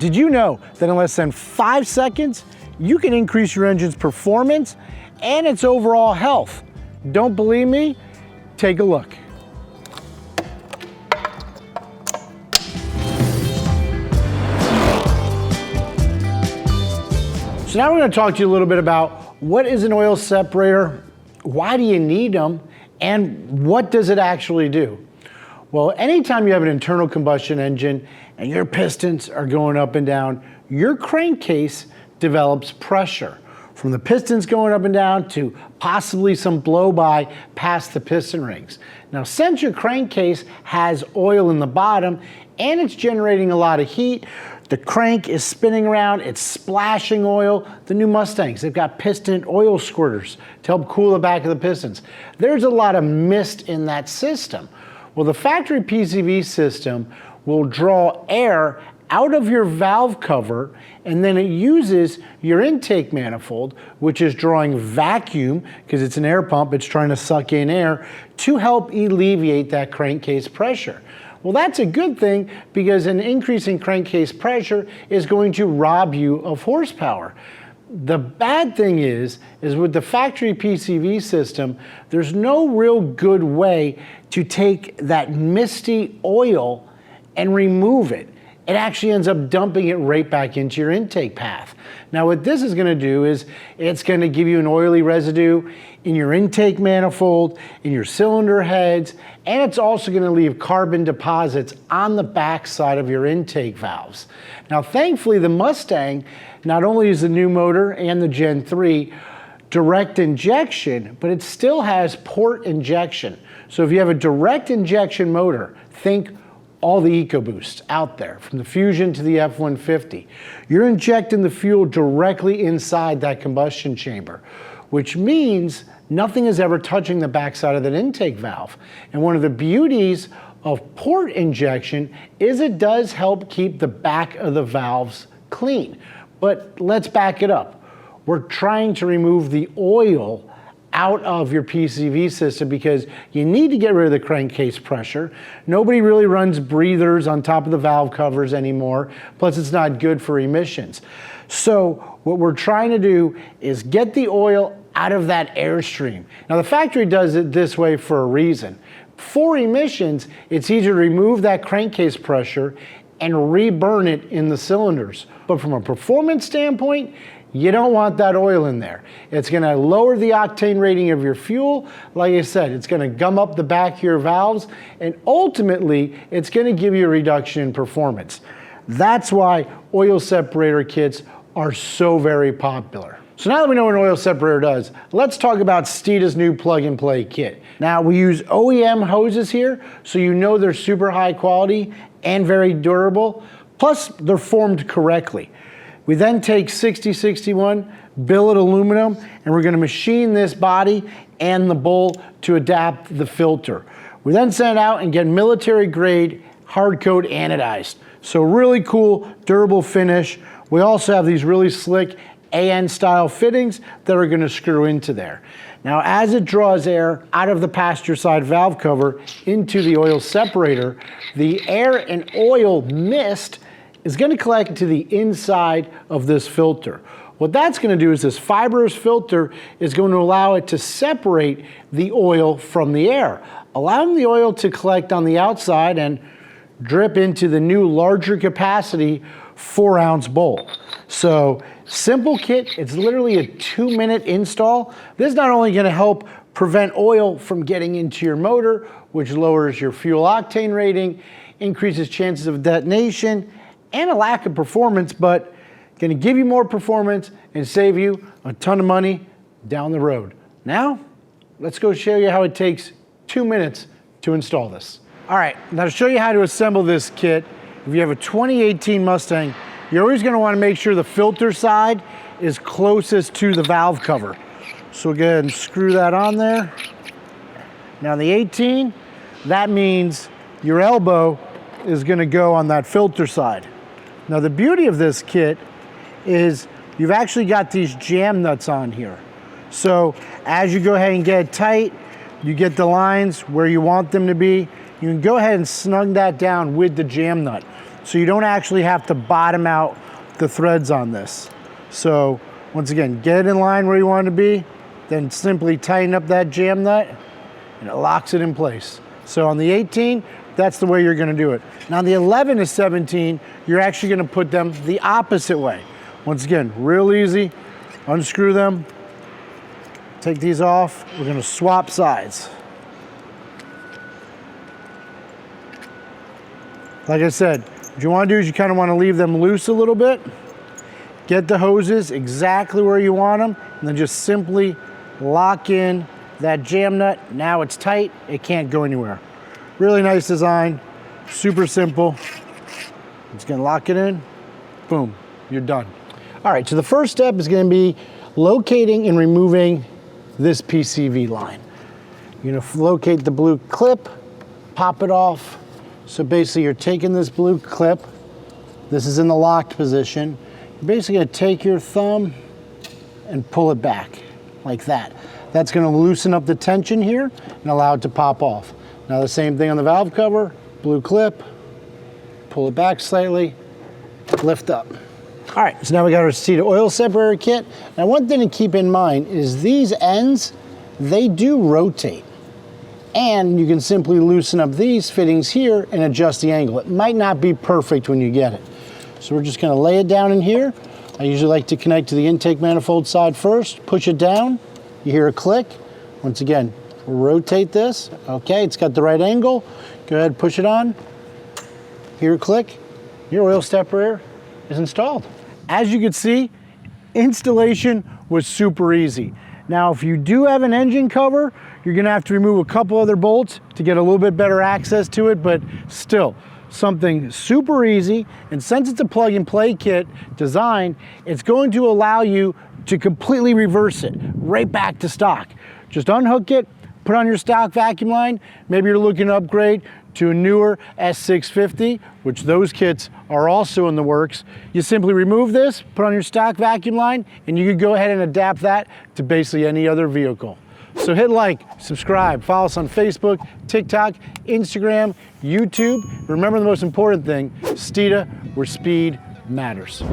Did you know that in less than 5 seconds, you can increase your engine's performance and its overall health? Don't believe me? Take a look. So now we're going to talk to you a little bit about what is an oil separator, why do you need them, and what does it actually do? Well, anytime you have an internal combustion engine and your pistons are going up and down, your crankcase develops pressure. From the pistons going up and down to possibly some blow-by past the piston rings. Now, since your crankcase has oil in the bottom and it's generating a lot of heat, the crank is spinning around, it's splashing oil. The new Mustangs, they've got piston oil squirters to help cool the back of the pistons. There's a lot of mist in that system. Well, the factory PCV system will draw air out of your valve cover, and then it uses your intake manifold, which is drawing vacuum, because it's an air pump, it's trying to suck in air, to help alleviate that crankcase pressure. Well, that's a good thing, because an increase in crankcase pressure is going to rob you of horsepower. The bad thing is with the factory PCV system, there's no real good way to take that misty oil and remove it. It actually ends up dumping it right back into your intake path. Now what this is going to do is it's going to give you an oily residue in your intake manifold, in your cylinder heads, and it's also going to leave carbon deposits on the back side of your intake valves. Now thankfully the Mustang not only is the new motor and the Gen 3 direct injection, but it still has port injection. So if you have a direct injection motor, think all the EcoBoosts out there, from the Fusion to the F-150. You're injecting the fuel directly inside that combustion chamber, which means nothing is ever touching the backside of that intake valve. And one of the beauties of port injection is it does help keep the back of the valves clean. But let's back it up. We're trying to remove the oil out of your PCV system because you need to get rid of the crankcase pressure. Nobody really runs breathers on top of the valve covers anymore, plus it's not good for emissions. So what we're trying to do is get the oil out of that airstream. Now the factory does it this way for a reason. For emissions, it's easier to remove that crankcase pressure and reburn it in the cylinders. But from a performance standpoint, you don't want that oil in there. It's gonna lower the octane rating of your fuel. Like I said, it's gonna gum up the back of your valves, and ultimately, it's gonna give you a reduction in performance. That's why oil separator kits are so very popular. So now that we know what an oil separator does, let's talk about Steeda's new plug-and-play kit. Now, we use OEM hoses here, so you know they're super high quality and very durable, plus they're formed correctly. We then take 6061 billet aluminum and we're going to machine this body and the bowl to adapt the filter. We then send it out and get military grade hard coat anodized. So really cool, durable finish. We also have these really slick AN style fittings that are going to screw into there. Now as it draws air out of the passenger side valve cover into the oil separator, the air and oil mist is going to collect to the inside of this filter. What that's going to do is this fibrous filter is going to allow it to separate the oil from the air, allowing the oil to collect on the outside and drip into the new larger capacity 4-ounce bowl. So simple kit, it's literally a 2-minute install. This is not only going to help prevent oil from getting into your motor, which lowers your fuel octane rating, increases chances of detonation, and a lack of performance, but gonna give you more performance and save you a ton of money down the road. Now, let's go show you how it takes 2 minutes to install this. All right, now to show you how to assemble this kit, if you have a 2018 Mustang, you're always gonna wanna make sure the filter side is closest to the valve cover. So we'll go ahead and screw that on there. Now the 18, that means your elbow is gonna go on that filter side. Now the beauty of this kit is you've actually got these jam nuts on here. So as you go ahead and get it tight, you get the lines where you want them to be, you can go ahead and snug that down with the jam nut. so you don't actually have to bottom out the threads on this. So once again, get it in line where you want it to be, then simply tighten up that jam nut and it locks it in place. So on the 18, that's the way you're gonna do it. Now on the 11 to 17, you're actually gonna put them the opposite way. Once again, real easy, unscrew them, take these off, we're gonna swap sides. Like I said, what you wanna do is you kinda wanna leave them loose a little bit, get the hoses exactly where you want them, and then just simply lock in that jam nut. Now it's tight, it can't go anywhere. Really nice design, super simple. It's gonna lock it in, boom, you're done. All right, so the first step is gonna be locating and removing this PCV line. You're gonna locate the blue clip, pop it off. So basically you're taking this blue clip, this is in the locked position. You're basically gonna take your thumb and pull it back like that. That's gonna loosen up the tension here and allow it to pop off. Now the same thing on the valve cover, blue clip, pull it back slightly, lift up. All right, so now we got our Steeda oil separator kit. Now one thing to keep in mind is these ends, they do rotate. And you can simply loosen up these fittings here and adjust the angle. It might not be perfect when you get it. So we're just gonna lay it down in here. I usually like to connect to the intake manifold side first, push it down, you hear a click. Once again, rotate this. Okay, it's got the right angle. Go ahead, push it on, hear a click. Your oil separator is installed. As you can see, installation was super easy. Now, if you do have an engine cover, you're gonna have to remove a couple other bolts to get a little bit better access to it, but still, something super easy. And since it's a plug and play kit design, it's going to allow you to completely reverse it right back to stock. Just unhook it, put on your stock vacuum line. Maybe you're looking to upgrade to a newer S650, which those kits are also in the works. You simply remove this, put on your stock vacuum line, and you can go ahead and adapt that to basically any other vehicle. So hit like, subscribe, follow us on Facebook, TikTok, Instagram, YouTube. Remember the most important thing, Steeda, where speed matters.